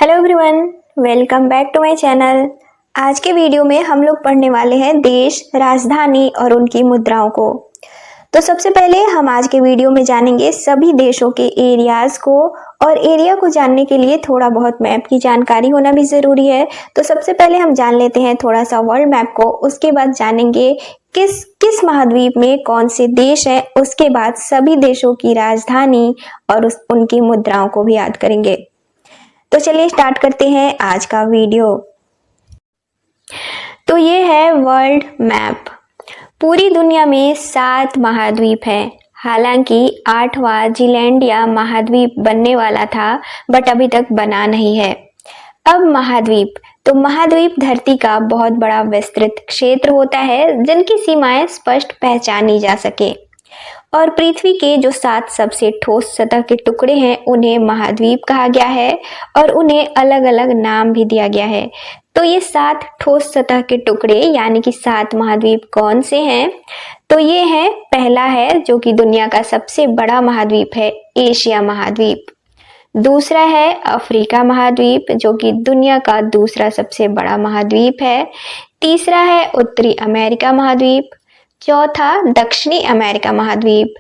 Hello everyone, welcome back to my channel. आज के video में हम लोग पढ़ने वाले हैं देश, राजधानी और उनकी मुद्राओं को। तो सबसे पहले हम आज के वीडियो में जानेंगे सभी देशों के एरियाज को, और एरिया को जानने के लिए थोड़ा बहुत मैप की जानकारी होना भी ज़रूरी है। तो सबसे पहले हम जान लेते हैं थोड़ा सा वर्ल्ड मैप को, उसके बाद जानेंगे किस किस महाद्वीप में कौन से देश हैं, उसके बाद सभी देशों की राजधानी और उनकी मुद्राओं को भी याद करेंगे। तो चलिए स्टार्ट करते हैं आज का वीडियो। तो ये है वर्ल्ड मैप। पूरी दुनिया में 7 महाद्वीप हैं। हालांकि 8वां जीलैंडिया महाद्वीप बनने वाला था, बट अभी तक बना नहीं है। अब महाद्वीप, तो महाद्वीप धरती का बहुत बड़ा विस्तृत क्षेत्र होता है जिनकी सीमाएं स्पष्ट पहचानी जा सके। और पृथ्वी के जो 7 सबसे ठोस सतह के टुकड़े हैं उन्हें महाद्वीप कहा गया है, और उन्हें अलग अलग नाम भी दिया गया है। तो ये 7 ठोस सतह के टुकड़े यानी कि 7 महाद्वीप कौन से हैं? तो ये है, पहला है जो कि दुनिया का सबसे बड़ा महाद्वीप है, एशिया महाद्वीप। दूसरा है अफ्रीका महाद्वीप, जो कि दुनिया का दूसरा सबसे बड़ा महाद्वीप है। तीसरा है उत्तरी अमेरिका महाद्वीप। चौथा दक्षिणी अमेरिका महाद्वीप।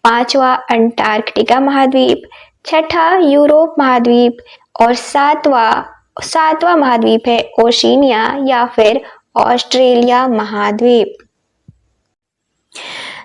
पांचवा अंटार्कटिका महाद्वीप। छठा यूरोप महाद्वीप। और सातवां महाद्वीप है ओशिनिया या फिर ऑस्ट्रेलिया महाद्वीप।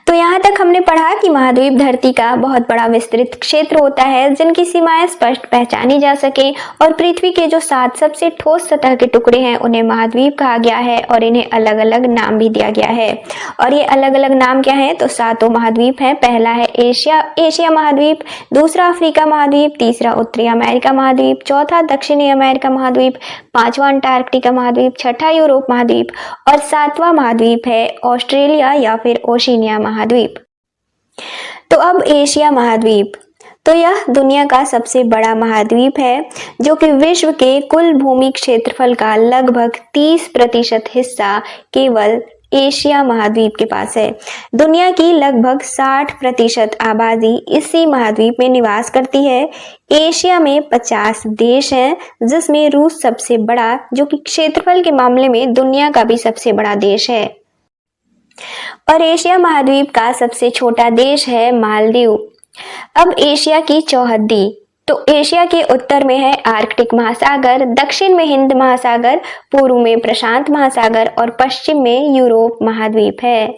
तो यहाँ तक हमने पढ़ा कि महाद्वीप धरती का बहुत बड़ा विस्तृत क्षेत्र होता है जिनकी सीमाएं स्पष्ट पहचानी जा सके, और पृथ्वी के जो 7 सबसे ठोस सतह के टुकड़े हैं उन्हें महाद्वीप कहा गया है, और इन्हें अलग अलग नाम भी दिया गया है। और ये अलग अलग नाम क्या है? तो 7 महाद्वीप हैं। पहला है एशिया महाद्वीप, दूसरा अफ्रीका महाद्वीप, तीसरा उत्तरी अमेरिका महाद्वीप, चौथा दक्षिणी अमेरिका महाद्वीप, पांचवा अंटार्कटिका महाद्वीप, छठा यूरोप महाद्वीप, और 7वां महाद्वीप है ऑस्ट्रेलिया या फिर ओशिनिया महाद्वीप। तो अब एशिया महाद्वीप, तो यह दुनिया का सबसे बड़ा महाद्वीप है जो कि विश्व के कुल भूमि क्षेत्रफल का लगभग 30% हिस्सा केवल एशिया महाद्वीप के पास है। दुनिया की लगभग 60% आबादी इसी महाद्वीप में निवास करती है। एशिया में 50 देश हैं, जिसमें रूस सबसे बड़ा, जो कि क्षेत्रफल के मामले में दुनिया का भी सबसे बड़ा देश है। और एशिया महाद्वीप का सबसे छोटा देश है मालदीव। अब एशिया की चौहद्दी, तो एशिया के उत्तर में है आर्कटिक महासागर, दक्षिण में हिंद महासागर, पूर्व में प्रशांत महासागर और पश्चिम में यूरोप महाद्वीप है।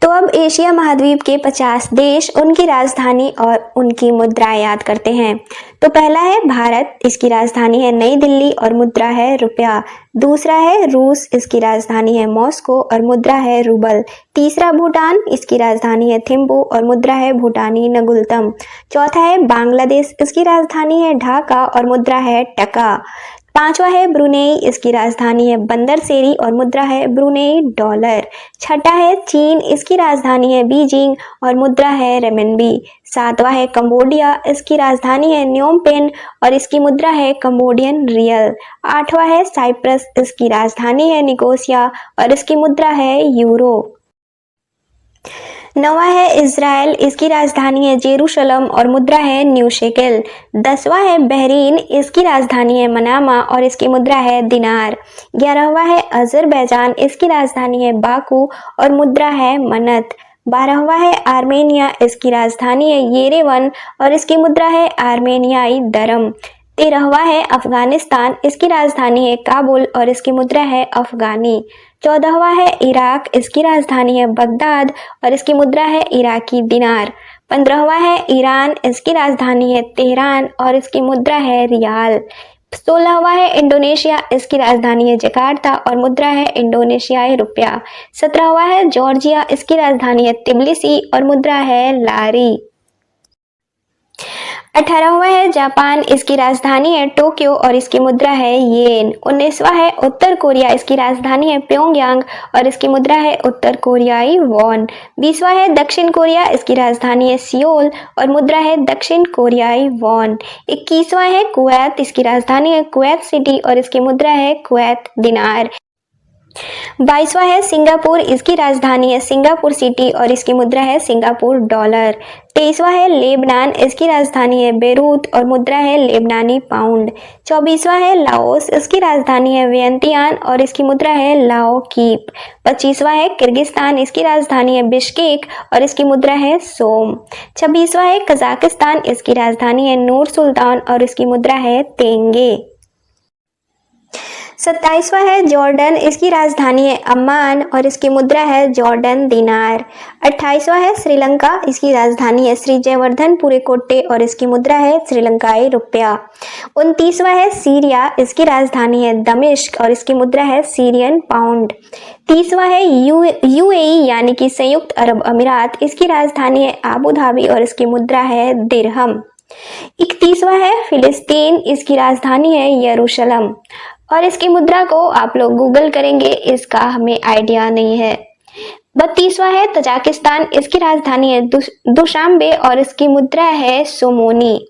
तो अब एशिया महाद्वीप के 50 देश, उनकी राजधानी और उनकी मुद्राएं याद करते हैं। तो पहला है भारत, इसकी राजधानी है नई दिल्ली और मुद्रा है रुपया। दूसरा है रूस, इसकी राजधानी है मॉस्को और मुद्रा है रूबल। तीसरा भूटान, इसकी राजधानी है थिम्पू और मुद्रा है भूटानी नगुल्तम। चौथा है बांग्लादेश, इसकी राजधानी है ढाका और मुद्रा है टका। पांचवा है ब्रुनेई, इसकी राजधानी है बंदर सेरी और मुद्रा है ब्रुनेई डॉलर। छठा है चीन, इसकी राजधानी है बीजिंग और मुद्रा है रेमिनबी। सातवां है कंबोडिया, इसकी राजधानी है न्योम पेन और इसकी मुद्रा है कंबोडियन रियल। आठवां है साइप्रस, इसकी राजधानी है निकोसिया और इसकी मुद्रा है यूरो। नवा है इज़राइल, इसकी राजधानी है जेरूशलम और मुद्रा है न्यू शेकेल। 10वां है बहरीन, इसकी राजधानी है मनामा और इसकी मुद्रा है दिनार। 11वां है अजरबैजान, इसकी राजधानी है बाकू और मुद्रा है मनत। 12वां है आर्मेनिया, इसकी राजधानी है येरेवन और इसकी मुद्रा है आर्मेनियाई दरम। 13वां है अफगानिस्तान, इसकी राजधानी है काबुल और इसकी मुद्रा है अफगानी। 14वां है इराक, इसकी राजधानी है बगदाद और इसकी मुद्रा है इराकी दिनार। 15वां है ईरान, इसकी राजधानी है तेहरान और इसकी मुद्रा है रियाल। 16वां है इंडोनेशिया, इसकी राजधानी है जकार्ता और मुद्रा है इंडोनेशियाई रुपया। 17वां है जॉर्जिया, इसकी राजधानी है तिबिलिसी और मुद्रा है लारी। 18वां है जापान, इसकी राजधानी है टोक्यो और इसकी मुद्रा है येन। 19वां है उत्तर कोरिया, इसकी राजधानी है प्योंगयांग और इसकी मुद्रा है उत्तर कोरियाई वॉन। 20वां है दक्षिण कोरिया, इसकी राजधानी है सियोल और मुद्रा है दक्षिण कोरियाई वॉन। 21वां है कुवैत, इसकी राजधानी है कुवैत सिटी और इसकी मुद्रा है कुवैत दिनार। 22वां है सिंगापुर, इसकी राजधानी है सिंगापुर सिटी और इसकी मुद्रा है सिंगापुर डॉलर। 23वां है लेबनान, इसकी राजधानी है बेरूत और मुद्रा है लेबनानी पाउंड। 24वां है लाओस, इसकी राजधानी है वियंतियान और इसकी मुद्रा है लाओ कीप। 25वां है किर्गिस्तान, इसकी राजधानी है बिश्केक और इसकी मुद्रा है सोम। 26वां है कजाकिस्तान, इसकी राजधानी है नूर सुल्तान और इसकी मुद्रा है तेंगे। 27वां है जॉर्डन, इसकी राजधानी है अम्मान और इसकी मुद्रा है जॉर्डन दिनार। 28वां है श्रीलंका, इसकी राजधानी है श्री जयवर्धनपुरे कोट्टे और इसकी मुद्रा है श्रीलंकाई रुपया। 29वां है सीरिया, इसकी राजधानी है दमिश्क और इसकी मुद्रा है सीरियन पाउंड। 30वां है यूएई यानी कि संयुक्त अरब अमीरात, इसकी राजधानी है आबू धाबी और इसकी मुद्रा है दिरहम। 31वां है फिलिस्तीन, इसकी राजधानी है यरूशलेम और इसकी मुद्रा को आप लोग गूगल करेंगे, इसका हमें आइडिया नहीं है। 32वां है तजाकिस्तान, इसकी राजधानी है दुशांबे और इसकी मुद्रा है सोमोनी।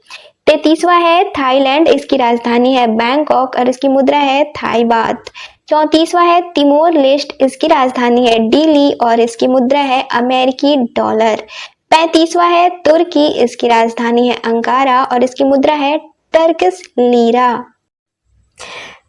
33वां है थाईलैंड, इसकी राजधानी है बैंकॉक और इसकी मुद्रा है थाई बात। 34वां है तिमोर लेस्ट, इसकी राजधानी है डीली और इसकी मुद्रा है अमेरिकी डॉलर। 35वां है तुर्की, इसकी राजधानी है अंकारा और इसकी मुद्रा है टर्किश लीरा।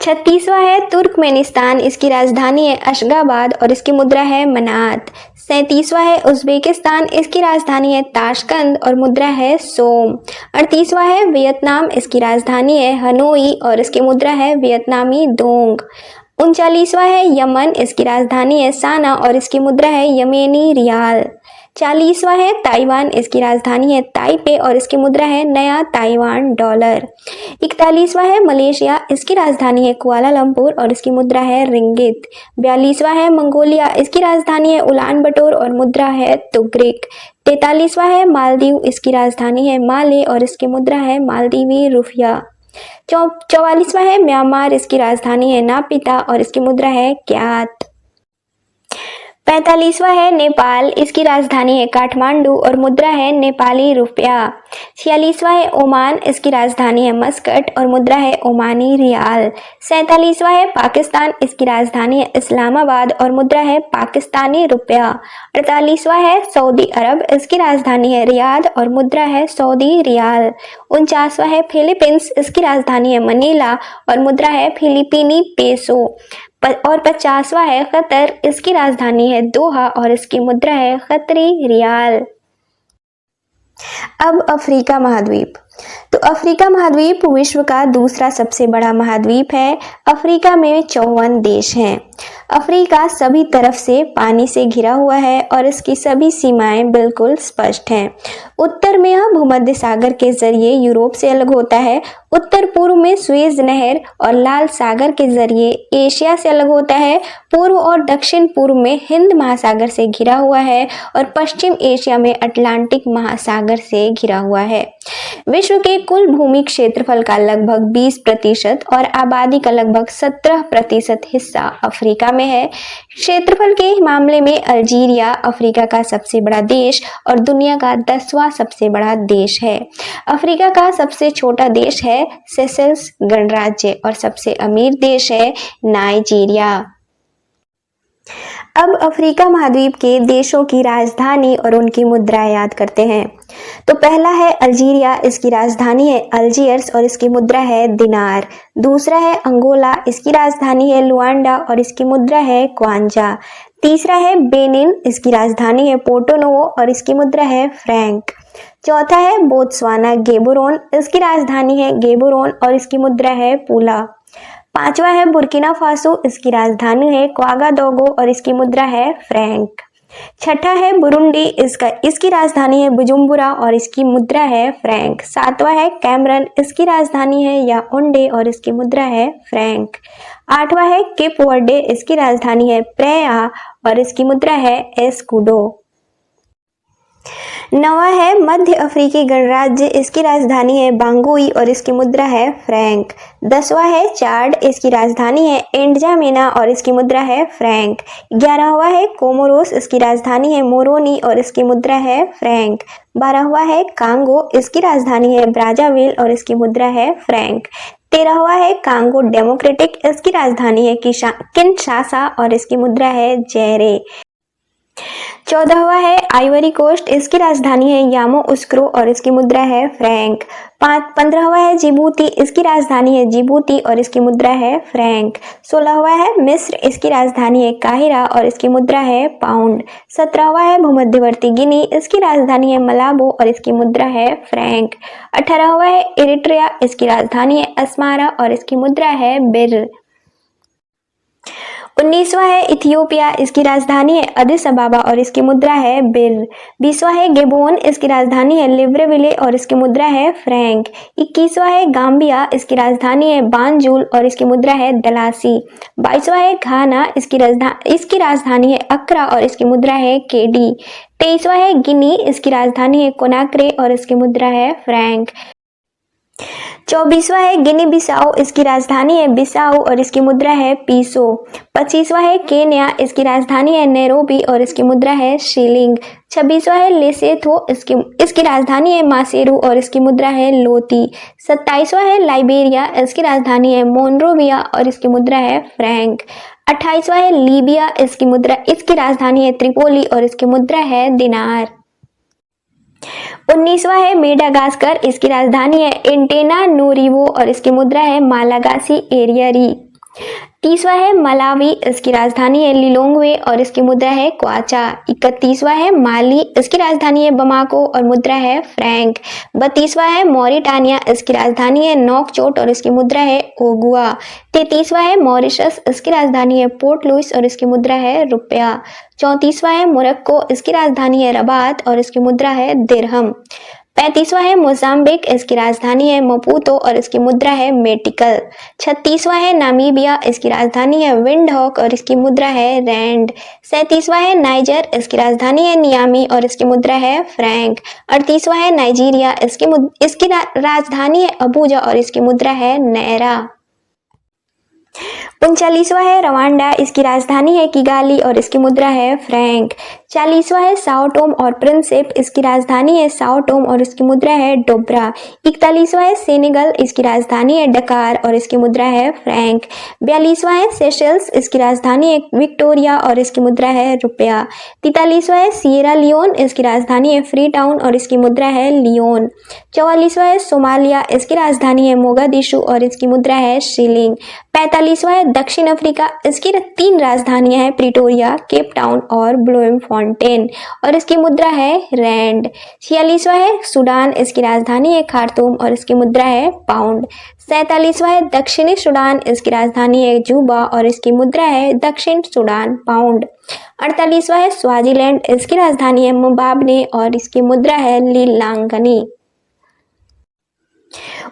36वां है तुर्कमेनिस्तान, इसकी राजधानी है अशगाबाद और इसकी मुद्रा है मनात। 37वां है उज्बेकिस्तान, इसकी राजधानी है ताशकंद और मुद्रा है सोम। 38वां है वियतनाम, इसकी राजधानी है हनोई और इसकी मुद्रा है वियतनामी दोंग। 39वां है यमन, इसकी राजधानी है साना और इसकी मुद्रा है यमेनी रियाल। 40वां है ताइवान, इसकी राजधानी है ताइपे और इसकी मुद्रा है नया ताइवान डॉलर। 41वां है मलेशिया, इसकी राजधानी है कुआलालंपुर और इसकी मुद्रा है रिंगित। 42वां है मंगोलिया, इसकी राजधानी है उलान बटोर और मुद्रा है तुग्रिक। 43वां है मालदीव, इसकी राजधानी है माले और इसकी मुद्रा है मालदीवी रुपया। 44वां है म्यांमार, इसकी राजधानी है नापिता और इसकी मुद्रा है क्यात। 45वां है नेपाल, इसकी राजधानी है काठमांडू और मुद्रा है नेपाली रुपया। 46वां है ओमान, इसकी राजधानी है मस्कट और मुद्रा है ओमानी रियाल। 47वां है पाकिस्तान, इसकी राजधानी है इस्लामाबाद और मुद्रा है पाकिस्तानी रुपया। 48वां है सऊदी अरब, इसकी राजधानी है रियाद और मुद्रा है सऊदी रियाल। 49वां है फिलीपींस, इसकी राजधानी है मनीला और मुद्रा है फिलीपीनी पेसो। और 50वां है कतर, इसकी राजधानी है दोहा और इसकी मुद्रा है कतरी रियाल। अब अफ्रीका महाद्वीप। तो अफ्रीका महाद्वीप विश्व का दूसरा सबसे बड़ा महाद्वीप है। अफ्रीका में 54 देश हैं। अफ्रीका सभी तरफ से पानी से घिरा हुआ है और इसकी सभी सीमाएं बिल्कुल स्पष्ट हैं। उत्तर में यह भूमध्य सागर के जरिए यूरोप से अलग होता है, उत्तर पूर्व में स्वेज नहर और लाल सागर के जरिए एशिया से अलग होता है, पूर्व और दक्षिण पूर्व में हिंद महासागर से घिरा हुआ है और पश्चिम एशिया में अटलांटिक महासागर से घिरा हुआ है। विश्व के कुल भूमि क्षेत्रफल का लगभग 20% और आबादी का लगभग 17% हिस्सा अफ्रीका में है। क्षेत्रफल के मामले में अल्जीरिया अफ्रीका का सबसे बड़ा देश और दुनिया का 10वां सबसे बड़ा देश है। अफ्रीका का सबसे छोटा देश है सेशेल्स गणराज्य और सबसे अमीर देश है नाइजीरिया। अब अफ्रीका महाद्वीप के देशों की राजधानी और उनकी मुद्रा याद करते हैं। तो पहला है अल्जीरिया, इसकी राजधानी है अल्जियर्स और इसकी मुद्रा है दिनार। दूसरा है अंगोला, इसकी राजधानी है लुआंडा और इसकी मुद्रा है क्वांजा। तीसरा है बेनिन, इसकी राजधानी है पोर्टोनोवो और इसकी मुद्रा है फ्रैंक। चौथा है बोत्सवाना गेबोरोन, इसकी राजधानी है गेबोरोन और इसकी मुद्रा है पूला। पांचवा है बुर्किना फासो, इसकी राजधानी है क्वागादोगो और इसकी मुद्रा है फ्रैंक। छठा है बुरुंडी, इसकी राजधानी है बुजुम्बुरा और इसकी मुद्रा है फ्रैंक। सातवां है कैमरन, इसकी राजधानी है याओंडे और इसकी मुद्रा है फ्रैंक। आठवां है केप वर्डे, इसकी राजधानी है प्रेया और इसकी मुद्रा है एस्कुडो। नवा है मध्य अफ्रीकी गणराज्य, इसकी राजधानी है बांगुई और इसकी मुद्रा है फ्रैंक। 10वां है चाड, इसकी राजधानी है एंडजामेना और इसकी मुद्रा है फ्रैंक। 11वां है कोमोरोस, इसकी राजधानी है मोरोनी और इसकी मुद्रा है फ्रैंक। 12वां है कांगो, इसकी राजधानी है ब्राज़ाविल और इसकी मुद्रा है फ्रैंक। 13वां है कांगो डेमोक्रेटिक, इसकी राजधानी है किनशासा और इसकी मुद्रा है जैरे। 14वां है आइवरी कोस्ट, इसकी राजधानी है यामोउस्क्रो और इसकी मुद्रा है फ्रैंक। 15वां है जिबूती, इसकी राजधानी है जिबूती और इसकी मुद्रा है फ्रैंक। 16वां है मिस्र, इसकी राजधानी है काहिरा और इसकी मुद्रा है पाउंड। 17वां है भूमध्यवर्ती गिनी, इसकी राजधानी है मलाबो और इसकी मुद्रा है फ्रैंक। 18वां है इरिट्रिया, इसकी राजधानी है अस्मारा और इसकी मुद्रा है बिर। 19वां है इथियोपिया, इसकी राजधानी है अदिस अबाबा और इसकी मुद्रा है बिर। 20वां है गेबोन, इसकी राजधानी है लिब्रेविले और इसकी मुद्रा है फ्रैंक। 21वां है गाम्बिया, इसकी राजधानी है बांजुल और इसकी मुद्रा है दलासी। 22वां है घाना, इसकी राजधानी है अक्रा और इसकी मुद्रा है केडी। 23वां है गिनी, इसकी राजधानी है कोनाक्रे और इसकी मुद्रा है फ्रैंक। 24वां है गिनी बिसाओ, इसकी राजधानी है बिसाओ और इसकी मुद्रा है पीसो। 25वां है केन्या, इसकी राजधानी है नैरोबी और इसकी मुद्रा है शिलिंग। 26वां है लेसेथो, इसकी राजधानी है मासेरू और इसकी मुद्रा है लोती। 27वां है लाइबेरिया, इसकी राजधानी है मोनरोविया और इसकी मुद्रा है फ्रैंक। 28वां है लीबिया, इसकी राजधानी है त्रिपोली और इसकी मुद्रा है दिनार। 19वां है मेडागास्कर, इसकी राजधानी है एंटेनानोरिवो और इसकी मुद्रा है मालागासी एरियरी। 30वां है मलावी, इसकी राजधानी है लिलोंगवे और इसकी मुद्रा है क्वाचा। 31वां है माली, इसकी राजधानी है बमाको और मुद्रा है फ्रैंक। 32वां है मॉरिटानिया, इसकी राजधानी है नोकचोट और इसकी मुद्रा है ओगुआ। 33वां है मॉरिशस, इसकी राजधानी है पोर्ट लुइस और इसकी मुद्रा है रुपया। 34वां है मोरक्को, इसकी राजधानी है रबात और इसकी मुद्रा है दिरहम। 35वां है मोजाम्बिक, इसकी राजधानी है मपूतो और इसकी मुद्रा है मेटिकल। 36वां है नामीबिया, इसकी राजधानी है विंडहॉक और इसकी मुद्रा है रैंड। 37वां है नाइजर, इसकी राजधानी है नियामी और इसकी मुद्रा है फ्रैंक। 38वां है नाइजीरिया, इसकी राजधानी है अबूजा और इसकी मुद्रा है नैरा। 39वां है रवांडा, इसकी राजधानी है किगाली और इसकी मुद्रा है फ्रैंक। 40वां है साओ टोम और प्रिंसिप, इसकी राजधानी है साओ टोम और इसकी मुद्रा है डोब्रा। 41वां है सेनेगल, इसकी राजधानी है डकार और इसकी मुद्रा है फ्रैंक। 42वां है सेशल्स, इसकी राजधानी है विक्टोरिया और इसकी मुद्रा है रुपया। 43वां है सिएरा लियोन, इसकी राजधानी है फ्री टाउन और इसकी मुद्रा है लियोन। 44वां है सोमालिया, इसकी राजधानी है मोगादिशु और इसकी मुद्रा है शिलिंग। 45वां है दक्षिण अफ्रीका, इसकी 3 राजधानियां हैं प्रिटोरिया, केप टाउन और ब्लोमफॉन्टेन और इसकी मुद्रा है रैंड। 46वां है सूडान, इसकी राजधानी है खार्तूम और इसकी मुद्रा है पाउंड। 47वां है दक्षिणी सूडान, इसकी राजधानी है जूबा और इसकी मुद्रा है दक्षिण सूडान पाउंड। 48वां है स्वाजीलैंड, इसकी राजधानी है मुबाबने और इसकी मुद्रा है लीलांगनी।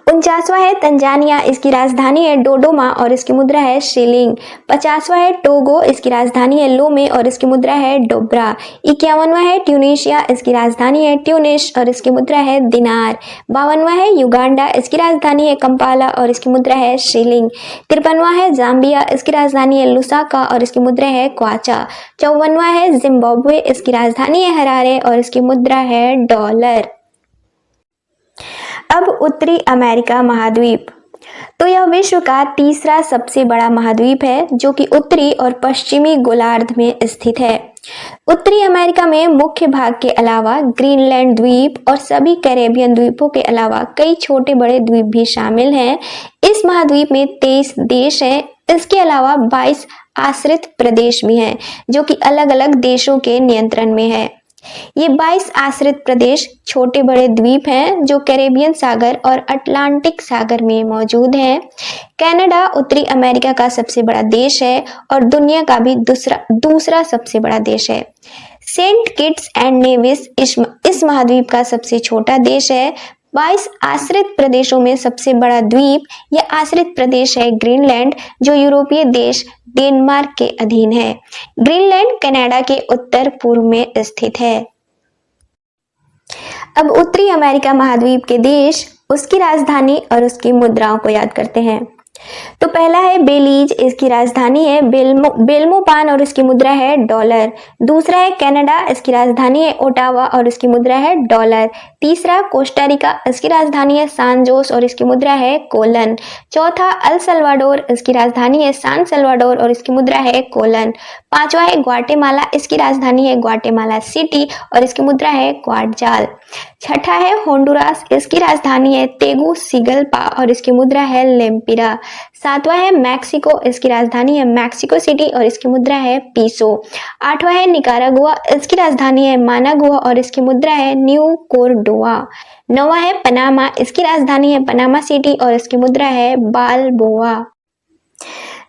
49वां है तंजानिया, इसकी राजधानी है डोडोमा और इसकी मुद्रा है शिलिंग। 50वां है टोगो, इसकी राजधानी है लोमे और इसकी मुद्रा है डोब्रा। 51वां है ट्यूनीशिया, इसकी राजधानी है ट्यूनिश और इसकी मुद्रा है दिनार। 52वां है युगांडा, इसकी राजधानी है कंपाला और इसकी मुद्रा है शिलिंग। 53वां है जाम्बिया, इसकी राजधानी है लुसाका और इसकी मुद्रा है क्वाचा। 54वां है जिम्बाब्वे, इसकी राजधानी है हरारे और इसकी मुद्रा है डॉलर। अब उत्तरी अमेरिका महाद्वीप। तो यह विश्व का तीसरा सबसे बड़ा महाद्वीप है जो कि उत्तरी और पश्चिमी गोलार्ध में स्थित है। उत्तरी अमेरिका में मुख्य भाग के अलावा ग्रीनलैंड द्वीप और सभी कैरेबियन द्वीपों के अलावा कई छोटे बड़े द्वीप भी शामिल हैं। इस महाद्वीप में 23 देश हैं। इसके अलावा 22 आश्रित प्रदेश भी हैं जो कि अलग अलग देशों के नियंत्रण में है। ये 22 आश्रित प्रदेश छोटे बड़े द्वीप हैं जो कैरेबियन सागर और अटलांटिक सागर में मौजूद हैं। कनाडा उत्तरी अमेरिका का सबसे बड़ा देश है और दुनिया का भी दूसरा सबसे बड़ा देश है। सेंट किट्स एंड नेविस इस महाद्वीप का सबसे छोटा देश है। 22 आश्रित प्रदेशों में सबसे बड़ा द्वीप या आश्रित प्रदेश है ग्रीनलैंड जो यूरोपीय देश डेनमार्क के अधीन है। ग्रीनलैंड कनाडा के उत्तर पूर्व में स्थित है। अब उत्तरी अमेरिका महाद्वीप के देश, उसकी राजधानी और उसकी मुद्राओं को याद करते हैं। तो पहला है बेलीज, इसकी राजधानी है बेल्मोपान और इसकी मुद्रा है डॉलर। दूसरा है कनाडा, इसकी राजधानी है ओटावा और इसकी मुद्रा है डॉलर। तीसरा कोस्टारिका, इसकी राजधानी है सान जोस और इसकी मुद्रा है कोलन। चौथा अल सल्वाडोर, इसकी राजधानी है सान सल्वाडोर और इसकी मुद्रा है कोलन। पांचवा है ग्वाटेमाला, इसकी राजधानी है ग्वाटेमाला सिटी और इसकी मुद्रा है क्वाटजाल। छठा है होंडुरास, इसकी राजधानी है तेगुसिगल्पा और इसकी मुद्रा है लेम्पिरा। सातवां है मैक्सिको, इसकी राजधानी है मैक्सिको सिटी और इसकी मुद्रा है पीसो। आठवां है निकारागुआ, इसकी राजधानी है मानागुआ और इसकी मुद्रा है न्यू कोर्डोवा। नौवां है पनामा, इसकी राजधानी है पनामा सिटी और इसकी मुद्रा है बालबोआ।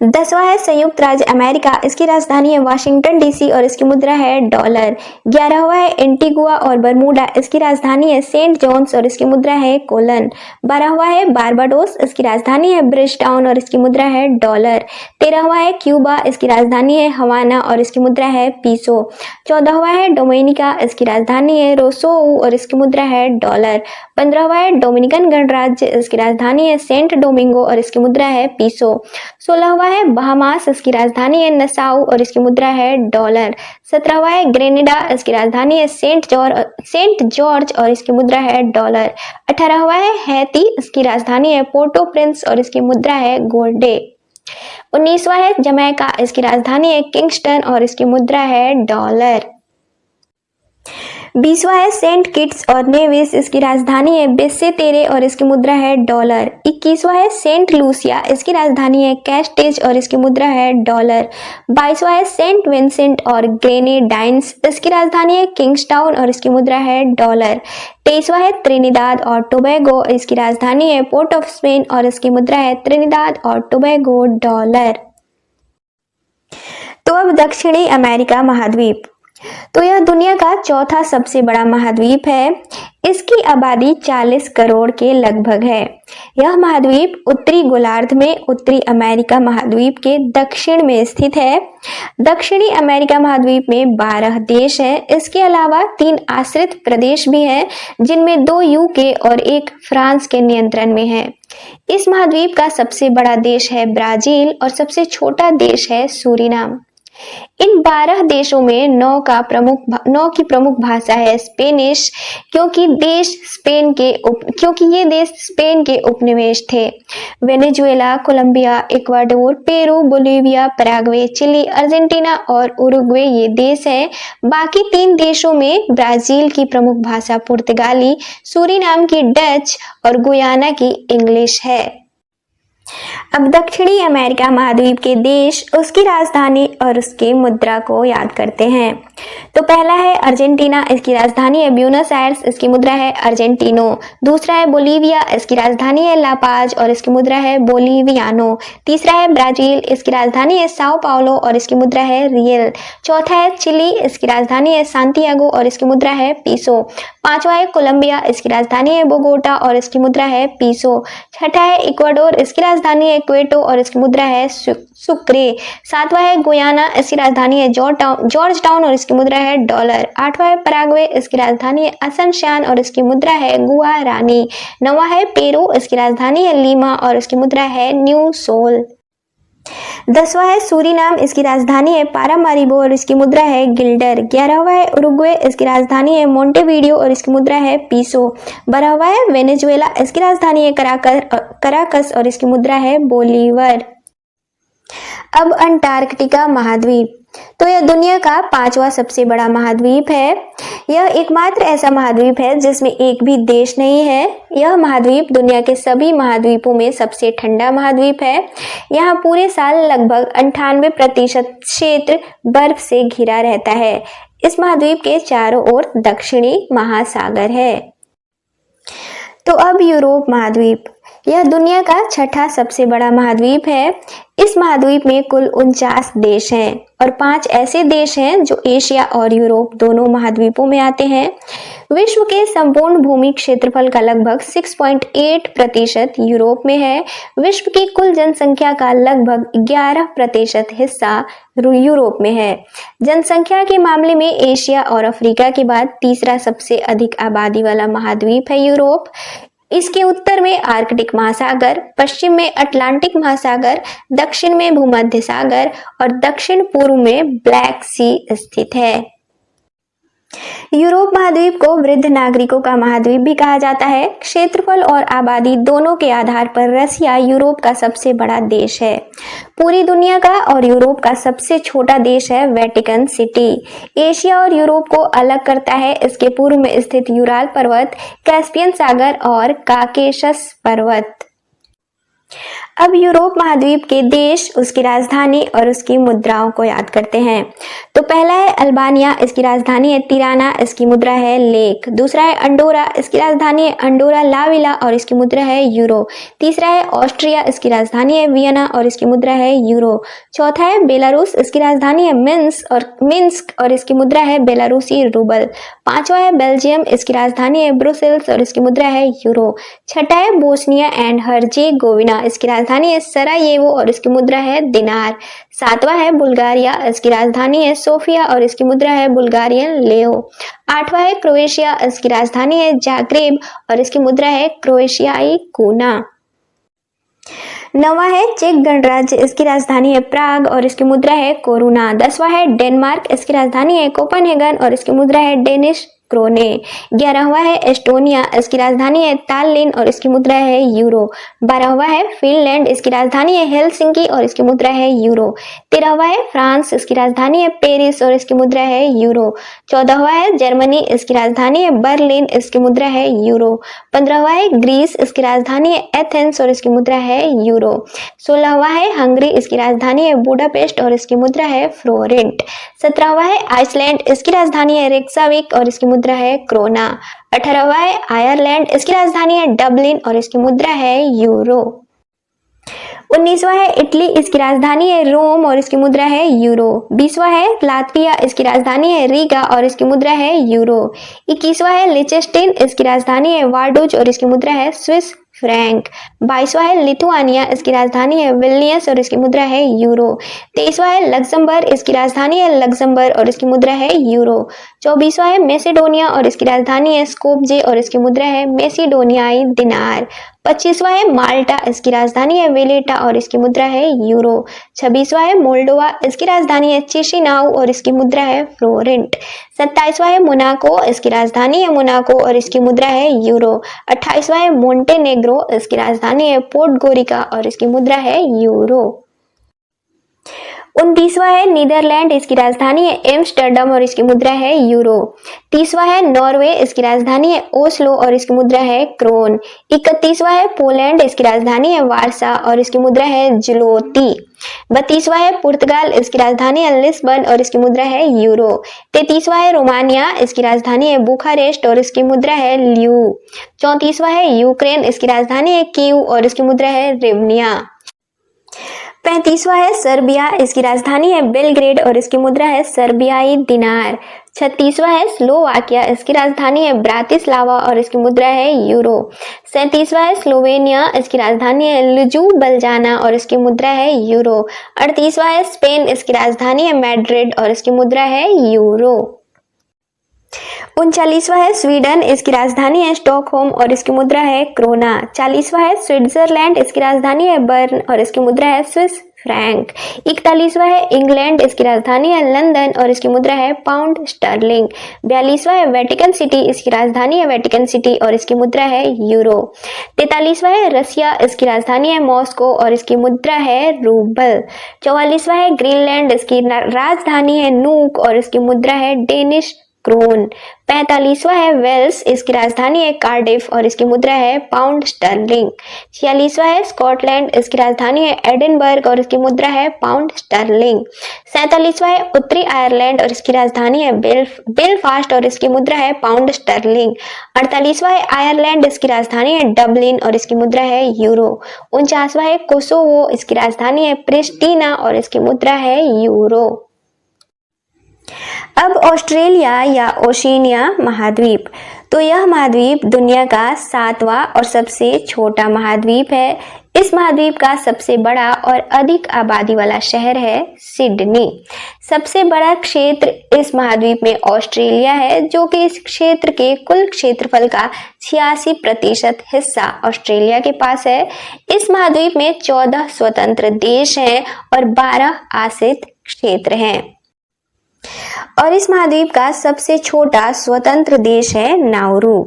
10वां है संयुक्त राज्य अमेरिका, इसकी राजधानी है वाशिंगटन डीसी और इसकी मुद्रा है डॉलर। 11वां है एंटीगुआ और बरमूडा, इसकी राजधानी है सेंट जॉन्स और इसकी मुद्रा है कोलन। 12वां है बारबाडोस, इसकी राजधानी है ब्रिजटाउन और इसकी मुद्रा है डॉलर। 13वां है क्यूबा, इसकी राजधानी है हवाना और इसकी मुद्रा है पीसो। 14वां है डोमिनिका, इसकी राजधानी है रोसोऊ और इसकी मुद्रा है डॉलर। 15वां है डोमिनिकन गणराज्य, इसकी राजधानी है सेंट डोमिंगो और इसकी मुद्रा है पीसो। 16वां है बहामास, इसकी राजधानी है नसाउ और इसकी मुद्रा है डॉलर। 17वां है ग्रेनेडा, इसकी राजधानी है सेंट जॉर्ज और इसकी मुद्रा है डॉलर। 18वां है हैती, इसकी राजधानी है पोर्टो प्रिंस और इसकी मुद्रा है गोल्डे। 19वां है जमैका, इसकी राजधानी है किंगस्टन और इसकी मुद्रा है डॉलर। 20वां है सेंट किट्स और नेविस, इसकी राजधानी है बेस्से और इसकी मुद्रा है डॉलर। 21वां है सेंट लूसिया, इसकी राजधानी है कैस्टेज और इसकी मुद्रा है डॉलर। 22वां है सेंट विंसेंट और ग्रेनेडाइंस, इसकी राजधानी है किंग्सटाउन और इसकी मुद्रा है डॉलर। 23वां है त्रिनिदाद और टोबैगो, इसकी राजधानी है पोर्ट ऑफ स्पेन और इसकी मुद्रा है त्रिनिदाद और टोबैगो डॉलर। तो अब दक्षिणी अमेरिका महाद्वीप, तो यह दुनिया का चौथा सबसे बड़ा महाद्वीप है। इसकी आबादी 40 करोड़ के लगभग है। यह महाद्वीप उत्तरी गोलार्ध में उत्तरी अमेरिका महाद्वीप के दक्षिण में स्थित है। दक्षिणी अमेरिका महाद्वीप में 12 देश हैं। इसके अलावा 3 आश्रित प्रदेश भी हैं, जिनमें 2 यूके और 1 फ्रांस के नियंत्रण में है। इस महाद्वीप का सबसे बड़ा देश है ब्राजील और सबसे छोटा देश है सूरीनाम। इन 12 देशों में 9 की प्रमुख भाषा है स्पेनिश, क्योंकि ये देश स्पेन के उपनिवेश थे। Venezuela, Colombia, Ecuador, Peru, Bolivia, Paraguay, Chile, Argentina और उरुग्वे ये देश हैं। बाकी 3 देशों में ब्राजील की प्रमुख भाषा पुर्तगाली, सूरीनाम की डच और गुयाना की इंग्लिश है। अब दक्षिणी अमेरिका महाद्वीप के देश, उसकी राजधानी और उसकी मुद्रा को याद करते हैं। तो पहला है अर्जेंटीना, इसकी राजधानी है ब्यूनस आयर्स, इसकी मुद्रा है अर्जेंटिनो। दूसरा है बोलीविया, इसकी राजधानी है लापाज और इसकी मुद्रा है बोलीवियानो। तीसरा है ब्राजील, इसकी राजधानी है साओ पाउलो और इसकी मुद्रा है रियल। चौथा है चिली, इसकी राजधानी है सांतियागो और इसकी मुद्रा है पीसो। पांचवा है कोलंबिया, इसकी राजधानी है बोगोटा और इसकी मुद्रा है पीसो। छठा है इक्वाडोर, इसकी राजधानी है क्वेटो और इसकी मुद्रा है सुक्रे। सातवां है गुयाना, इसकी राजधानी है जॉर्ज टाउन और इसकी मुद्रा है डॉलर। आठवां है पराग्वे, इसकी राजधानी है असनशान और इसकी मुद्रा है गुआरानी। नौवां है पेरू, इसकी राजधानी है लीमा और इसकी मुद्रा है न्यू सोल। 10वां है सूरीनाम, इसकी राजधानी है पारामारिबो और इसकी मुद्रा है गिल्डर। 11वां है उरुग्वे, इसकी राजधानी है मोंटेवीडियो और इसकी मुद्रा है पीसो। 12वां है वेनेजुएला, इसकी राजधानी है कराकस और इसकी मुद्रा है बोलीवर। अब अंटार्कटिका महाद्वीप, तो यह दुनिया का 5वां सबसे बड़ा महाद्वीप है। यह एकमात्र ऐसा महाद्वीप है जिसमें एक भी देश नहीं है। यह महाद्वीप दुनिया के सभी महाद्वीपों में सबसे ठंडा महाद्वीप है। यहाँ पूरे साल लगभग 98% क्षेत्र बर्फ से घिरा रहता है। इस महाद्वीप के चारों ओर दक्षिणी महासागर है। तो अब यूरोप महाद्वीप, यह दुनिया का छठा सबसे बड़ा महाद्वीप है। इस महाद्वीप में कुल 49 देश हैं और 5 ऐसे देश हैं जो एशिया और यूरोप दोनों महाद्वीपों में आते हैं। विश्व के संपूर्ण भूमि क्षेत्रफल का लगभग 6.8% यूरोप में है। विश्व की कुल जनसंख्या का लगभग 11% हिस्सा यूरोप में है। जनसंख्या के मामले में एशिया और अफ्रीका के बाद तीसरा सबसे अधिक आबादी वाला महाद्वीप है यूरोप। इसके उत्तर में आर्कटिक महासागर, पश्चिम में अटलांटिक महासागर, दक्षिण में भूमध्य सागर और दक्षिण पूर्व में ब्लैक सी स्थित है। यूरोप महाद्वीप को वृद्ध नागरिकों का महाद्वीप भी कहा जाता है। क्षेत्रफल और आबादी दोनों के आधार पर रसिया यूरोप का सबसे बड़ा देश है। पूरी दुनिया का और यूरोप का सबसे छोटा देश है वेटिकन सिटी। एशिया और यूरोप को अलग करता है इसके पूर्व में स्थित यूराल पर्वत, कैस्पियन सागर और काकेशस पर्वत। अब यूरोप महाद्वीप के देश, उसकी राजधानी और उसकी मुद्राओं को याद करते हैं। तो पहला है अल्बानिया, इसकी राजधानी है तिराना, इसकी मुद्रा है लेक। दूसरा है अंडोरा, इसकी राजधानी है अंडोरा लाविला और इसकी मुद्रा है यूरो। तीसरा है ऑस्ट्रिया, इसकी राजधानी है वियना और इसकी मुद्रा है यूरो। चौथा है बेलारूस, इसकी राजधानी है मिन्स्क और इसकी मुद्रा है बेलारूसी रूबल। पांचवा है बेल्जियम, इसकी राजधानी है ब्रुसेल्स और इसकी मुद्रा है यूरो। छठा है बोस्निया एंड हर्जेगोविना, इसकी राजधानी है सरायेवो और इसकी मुद्रा है दिनार। सातवां है बुल्गारिया, इसकी राजधानी है सोफिया और इसकी मुद्रा है बुल्गारियन लेओ। आठवां है क्रोएशिया, इसकी राजधानी है जाग्रेब और इसकी मुद्रा है क्रोएशियाई कूना। नौवां है चेक गणराज्य, इसकी राजधानी है प्राग और इसकी मुद्रा है कोरुना। 10वां है डेनमार्क, इसकी राजधानी है कोपेनहेगन और इसकी मुद्रा है डेनिश क्रोने। 11वां है एस्टोनिया, इसकी राजधानी है ताल्लिन और इसकी मुद्रा है यूरो। 12वां है फिनलैंड, इसकी राजधानी है हेलसिंकी और इसकी मुद्रा है यूरो। 13वां है फ्रांस, इसकी राजधानी है पेरिस और इसकी मुद्रा है यूरो। 14वां है जर्मनी, इसकी राजधानी है बर्लिन, इसकी मुद्रा है यूरो। 15वां है ग्रीस, इसकी राजधानी है एथेंस और इसकी मुद्रा है यूरो। 16वां है हंगरी, इसकी राजधानी है बुडापेस्ट और इसकी मुद्रा है फ्लोरेंट। 17वां है आइसलैंड, इसकी राजधानी है रेक्साविक और इसकी मुद्रा है क्रोना। 18वां है आयरलैंड, इसकी राजधानी है डबलिन और इसकी मुद्रा है यूरो। 19वां है इटली, इसकी राजधानी है रोम और इसकी मुद्रा है यूरो। 20वां है लात्विया, इसकी राजधानी है रीगा और इसकी मुद्रा है यूरो। 21वां है लिechtenstein, इसकी राजधानी है वार्डूज और इसकी मुद्रा है स्विस फ्रैंक। 22वां है लिथुआनिया, इसकी राजधानी है विल्नियस और इसकी मुद्रा है यूरो। 23वां है लक्समबर्ग, इसकी राजधानी है लक्समबर्ग और इसकी मुद्रा है यूरो। 24वां है मैसेडोनिया और इसकी राजधानी है स्कोपजे और इसकी मुद्रा है मैसेडोनियाई दिनार। 25वां है माल्टा, इसकी राजधानी है वेलेटा और इसकी मुद्रा है यूरो। 26वां है मोल्डोवा, इसकी राजधानी है चिशिनाउ और इसकी मुद्रा है फ्लोरेंट। 27वां है मोनाको, इसकी राजधानी है मोनाको और इसकी मुद्रा है यूरो। 28वां है मोंटेनेग्रो, इसकी राजधानी है पोर्टगोरिका और इसकी मुद्रा है यूरो। 29वां है नीदरलैंड, इसकी राजधानी है एम्स्टर्डम और इसकी मुद्रा है यूरो। 30वां है नॉर्वे, इसकी राजधानी है ओस्लो और इसकी मुद्रा है क्रोन। 31वां है पोलैंड, इसकी राजधानी है वारसा और इसकी मुद्रा है ज्लोटी। 32वां है पुर्तगाल, इसकी राजधानी है लिस्बन और इसकी मुद्रा है यूरो। 33वां है रोमानिया, इसकी राजधानी है बुखारेस्ट और इसकी मुद्रा है ल्यू। 34वां है यूक्रेन, इसकी राजधानी है कीव और इसकी मुद्रा है रिवनिया। 35वां है सर्बिया, इसकी राजधानी है बेलग्रेड और इसकी मुद्रा है सर्बियाई दिनार। 36वां है स्लोवाकिया, इसकी राजधानी है ब्रातिस्लावा और इसकी मुद्रा है यूरो। 37वां है स्लोवेनिया, इसकी राजधानी है लुजुबलजाना और इसकी मुद्रा है यूरो। 38वां है स्पेन, इसकी राजधानी है मैड्रिड और इसकी मुद्रा है यूरो। 39वां है स्वीडन, इसकी राजधानी है स्टॉकहोम और इसकी मुद्रा है क्रोना। 40वां है स्विट्जरलैंड, इसकी राजधानी है बर्न और इसकी मुद्रा है स्विस फ्रैंक। 41वां है इंग्लैंड, इसकी राजधानी है लंदन और इसकी मुद्रा है पाउंड स्टर्लिंग। 42वां है वेटिकन सिटी, इसकी राजधानी है वेटिकन सिटी और इसकी मुद्रा है यूरो। 43वां है रसिया, इसकी राजधानी है मॉस्को और इसकी मुद्रा है रूबल। 44वां है ग्रीनलैंड, इसकी राजधानी है नूक और इसकी मुद्रा है डेनिश क्रोन। 45वां है वेल्स, इसकी राजधानी है कार्डिफ और इसकी मुद्रा है पाउंड स्टर्लिंग। 46वां है स्कॉटलैंड, इसकी राजधानी है एडिनबर्ग और इसकी मुद्रा है पाउंड स्टर्लिंग। 47वां है उत्तरी आयरलैंड और इसकी राजधानी है बेलफास्ट और इसकी मुद्रा है पाउंड स्टर्लिंग। 48वां है आयरलैंड, इसकी राजधानी है डबलिन और इसकी मुद्रा है यूरो। 49वां है कोसोवो, इसकी राजधानी है प्रिस्टीना और इसकी मुद्रा है यूरो। अब ऑस्ट्रेलिया या ओशिनिया महाद्वीप, तो यह महाद्वीप दुनिया का 7वां और सबसे छोटा महाद्वीप है। इस महाद्वीप का सबसे बड़ा और अधिक आबादी वाला शहर है सिडनी। सबसे बड़ा क्षेत्र इस महाद्वीप में ऑस्ट्रेलिया है, जो कि इस क्षेत्र के कुल क्षेत्रफल का 86% हिस्सा ऑस्ट्रेलिया के पास है। इस महाद्वीप में 14 स्वतंत्र देश हैं और 12 आश्रित क्षेत्र हैं और इस महाद्वीप का सबसे छोटा स्वतंत्र देश है नाउरू।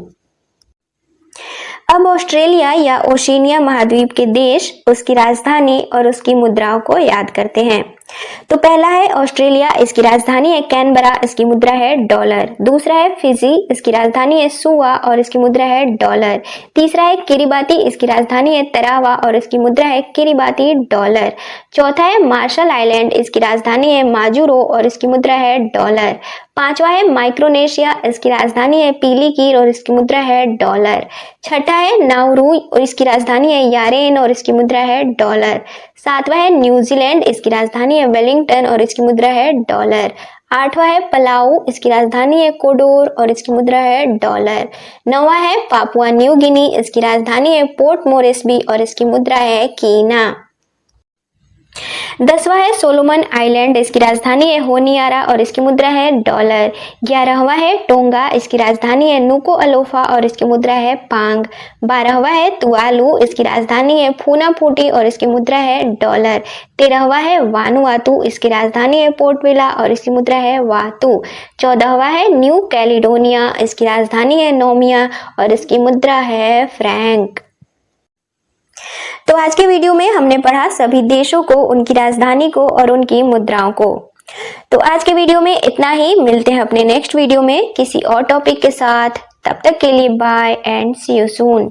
अब ऑस्ट्रेलिया या ओशिनिया महाद्वीप के देश, उसकी राजधानी और उसकी मुद्राओं को याद करते हैं। तो पहला है ऑस्ट्रेलिया, इसकी राजधानी है कैनबरा, इसकी मुद्रा है डॉलर। दूसरा है फिजी, इसकी राजधानी है सुवा और इसकी मुद्रा है डॉलर। तीसरा है किरिबाती, इसकी राजधानी है तरावा और इसकी मुद्रा है किरिबाती डॉलर। चौथा है मार्शल आइलैंड, इसकी राजधानी है माजुरो और इसकी मुद्रा है डॉलर। पांचवा है माइक्रोनेशिया, इसकी राजधानी है पीलीकीर और इसकी मुद्रा है डॉलर। छठा है नाउरू और इसकी राजधानी है यारेन और इसकी मुद्रा है डॉलर। सातवां है न्यूजीलैंड, इसकी राजधानी है वेलिंगटन और इसकी मुद्रा है डॉलर। आठवां है पलाऊ, इसकी राजधानी है कोडोर और इसकी मुद्रा है डॉलर। नौवां है पापुआ न्यू गिनी, इसकी राजधानी है पोर्ट मोरेस्बी और इसकी मुद्रा है कीना। 10वां है सोलोमन आइलैंड, इसकी राजधानी है होनियारा और इसकी मुद्रा है डॉलर। 11वां है टोंगा, इसकी राजधानी है नुको अलोफा और इसकी मुद्रा है पांग। 12वां है तुवालू, इसकी राजधानी है फूनाफूटी और इसकी मुद्रा है डॉलर। 13वां है वानुआतू, इसकी राजधानी है पोर्ट विला और इसकी मुद्रा है वातू। 14वां है न्यू कैलिडोनिया, इसकी राजधानी है नोमिया और इसकी मुद्रा है फ्रैंक। तो आज के वीडियो में हमने पढ़ा सभी देशों को, उनकी राजधानी को और उनकी मुद्राओं को। तो आज के वीडियो में इतना ही। मिलते हैं अपने नेक्स्ट वीडियो में किसी और टॉपिक के साथ। तब तक के लिए bye and see you soon.